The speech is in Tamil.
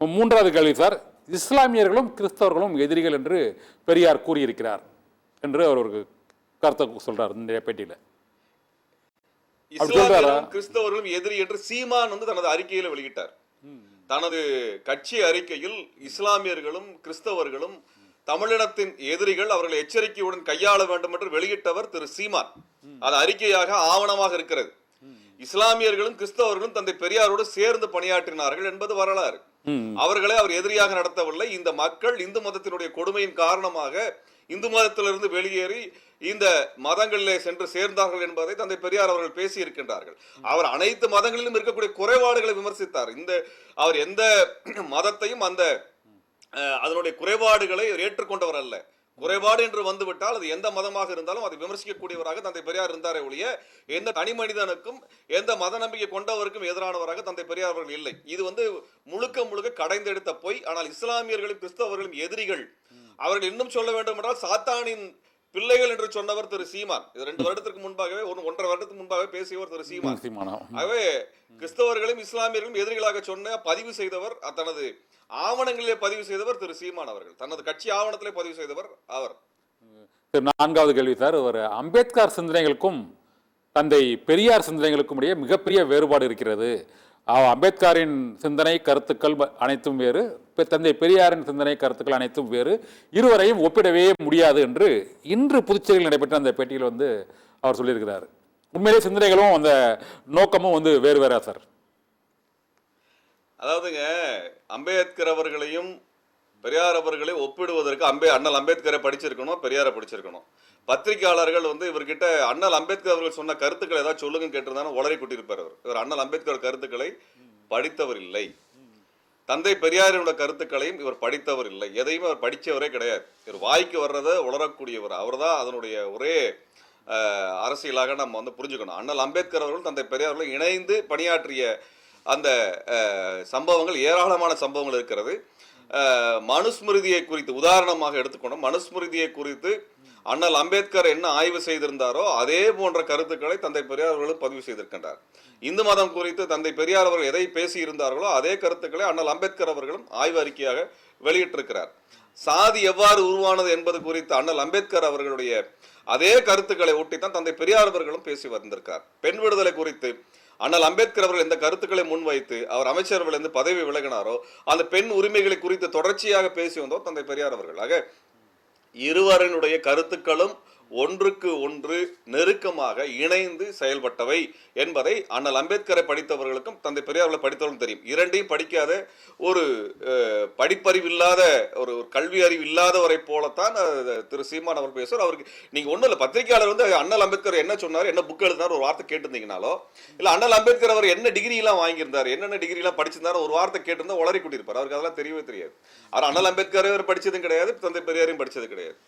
மூன்றாவது கேள்வி சார், இஸ்லாமியர்களும் கிறிஸ்தவர்களும் எதிரிகள் என்று பெரியார் கூறியிருக்கிறார் என்று அவர் ஒரு கருத்தை சொல்றார் இந்த பேட்டியில. இஸ்லாமியர்களும் கிறிஸ்தவர்களும் எதிரி என்று சீமான் தனது அறிக்கையில வெளியிட்டார். தனது கட்சி அறிக்கையில் இஸ்லாமியர்களும் கிறிஸ்தவர்களும் தமிழினத்தின் எதிரிகள், அவர்களை எச்சரிக்கையுடன் கையாள வேண்டும் என்று வெளியிட்டவர் திரு சீமான். அது அறிக்கையாக ஆவணமாக இருக்கிறது. இஸ்லாமியர்களும் கிறிஸ்தவர்களும் தந்தை பெரியாரோடு சேர்ந்து பணியாற்றினார்கள் என்பது வரலாறு. அவர்களை அவர் எதிரியாக நடத்தவில்லை. இந்த மக்கள் இந்து மதத்தினுடைய கொடுமையின் காரணமாக இந்து மதத்திலிருந்து வெளியேறி இந்த மதங்களிலே சென்று சேர்ந்தார்கள் என்பதை தந்தை பெரியார் அவர்கள் பேசி இருக்கின்றார்கள். அவர் அனைத்து மதங்களிலும் இருக்கக்கூடிய குறைபாடுகளை விமர்சித்தார். அவர் எந்த மதத்தையும் அதனுடைய குறைபாடுகளை ஏற்றுக்கொண்டவர் அல்ல. குறைபாடு என்று வந்துவிட்டால் அது எந்த மதமாக இருந்தாலும் அதை விமர்சிக்கக்கூடியவராக தந்தை பெரியார் இருந்தாரே ஒழிய எந்த தனி மனிதனுக்கும் எந்த மத நம்பிக்கை கொண்டவருக்கும் எதிரானவராக தந்தை பெரியார் அவர்கள் இல்லை. இது முழுக்க முழுக்க கடைந்தெடுத்த பொய். ஆனால் இஸ்லாமியர்களும் கிறிஸ்தவர்களும் எதிரிகள், அவர்கள் இன்னும் சொல்ல வேண்டும் என்றால் சாத்தானின் பிள்ளைகள் என்று சொன்னவர் திரு சீமான். இது 2 வருடத்திற்கு முன்பாகவே 1.5 வருடத்துக்கு முன்பாகவே பேசியவர் திரு சீமான். ஆகவே கிறிஸ்தவர்களும் இஸ்லாமியர்களும் எதிரிகளாக சொன்ன பதிவு செய்தவர், தனது ஆவணங்களிலே பதிவு செய்தவர் திரு சீமான் அவர்கள். தனது கட்சி ஆவணத்திலே பதிவு செய்தவர் அவர். 4வது கேள்வி சார், ஒரு அம்பேத்கர் சிந்தனைகளுக்கும் தந்தை பெரியார் சிந்தனைகளுக்கும் இடையே மிகப்பெரிய வேறுபாடு இருக்கிறது. அம்பேத்கரின் சிந்தனை கருத்துக்கள் அனைத்தும் வேறு, தந்தை பெரியாரின் சிந்தனை கருத்துக்கள் அனைத்தும் வேறு, இருவரையும் ஒப்பிடவே முடியாது என்று இன்று புதுச்சேரியில் நடைபெற்ற அந்த பேட்டியில் அவர் சொல்லியிருக்கிறார். உண்மையிலே சிந்தனைகளும் அந்த நோக்கமும் வேறு வேறா சார்? அதாவதுங்க, அம்பேத்கர் அவர்களையும் பெரியார் அவர்களை ஒப்பிடுவதற்கு அண்ணல் அம்பேத்கரை படிச்சிருக்கணும், பெரியாரை படிச்சிருக்கணும். பத்திரிகையாளர்கள் இவர்கிட்ட அண்ணல் அம்பேத்கர் அவர்கள் சொன்ன கருத்துக்களை ஏதாவது சொல்லுங்கன்னு கேட்டிருந்தாலும் உளறி கொட்டிருப்பார். இவர் அண்ணல் அம்பேத்கர் கருத்துக்களை படித்தவர் இல்லை. தந்தை பெரியாரினுடைய கருத்துக்களையும் இவர் படித்தவர் இல்லை. எதையும் அவர் படித்தவரே கிடையாது. இவர் வாய்க்கு வர்றதை உளரக்கூடியவர். அவர் தான் அதனுடைய ஒரே அரசியலாக நம்ம புரிஞ்சுக்கணும். அண்ணல் அம்பேத்கர் அவர்கள் தந்தை பெரியார் அவர்கள் இணைந்து பணியாற்றிய அந்த சம்பவங்கள், ஏராளமான சம்பவங்கள் இருக்கிறது. மனுஸ்மிருதியை குறித்து உதாரணமாக எடுத்துக்கொண்டோம். மனுஸ்மிருதியை குறித்து அண்ணல் அம்பேத்கர் என்ன ஆய்வு செய்திருந்தாரோ அதே போன்ற கருத்துக்களை தந்தை பெரியார் அவர்களும் பதிவு செய்திருக்கின்றார். இந்து மதம் குறித்து தந்தை பெரியார் அவர்கள் எதை பேசி இருந்தார்களோ அதே கருத்துக்களை அண்ணல் அம்பேத்கர் அவர்களும் ஆய்வு அறிக்கையாக வெளியிட்டிருக்கிறார். சாதி எவ்வாறு உருவானது என்பது குறித்து அண்ணல் அம்பேத்கர் அவர்களுடைய அதே கருத்துக்களை ஒட்டித்தான் தந்தை பெரியார் அவர்களும் பேசி வந்திருக்கார். பெண் விடுதலை குறித்து அண்ணல் அம்பேத்கர் அவர்கள் எந்த கருத்துக்களை முன்வைத்து அவர் அமைச்சர்கள் பதவி விலகினாரோ அந்த பெண் உரிமைகளை குறித்து தொடர்ச்சியாக பேசி வந்தோர் தந்தை பெரியார் அவர்கள். ஆக இருவரினுடைய கருத்துக்களும் ஒன்றுக்கு ஒன்று நெருக்கமாக இணைந்து செயல்பட்டவை என்பதை அண்ணல் அம்பேத்கரை படித்தவர்களுக்கும் தந்தை பெரியார்களை படித்தவர்களும் தெரியும். இரண்டையும் படிக்காத ஒரு படிப்பறிவு இல்லாத ஒரு கல்வி அறிவு இல்லாதவரை போலத்தான் திரு சீமான் அவர் பேசுவார். அவருக்கு நீங்க ஒன்றும் இல்லை, பத்திரிகையாளர் அண்ணல் அம்பேத்கர் என்ன சொன்னார், என்ன புக் எழுதினார் ஒரு வார்த்தை கேட்டிருந்தீங்கனாலோ, இல்லை அண்ணல் அம்பேத்கர் அவர் என்ன டிகிரி எல்லாம் வாங்கியிருந்தார், என்னென்ன டிகிரி எல்லாம் படிச்சிருந்தாரு ஒரு வார்த்தை கேட்டிருந்தா உளறி கூட்டியிருப்பார். அவருக்கு அதெல்லாம் தெரியவே தெரியாது. அவர் அண்ணல் அம்பேத்கரை படிச்சதும் கிடையாது, தந்தை பெரியாரையும் படிச்சது கிடையாது.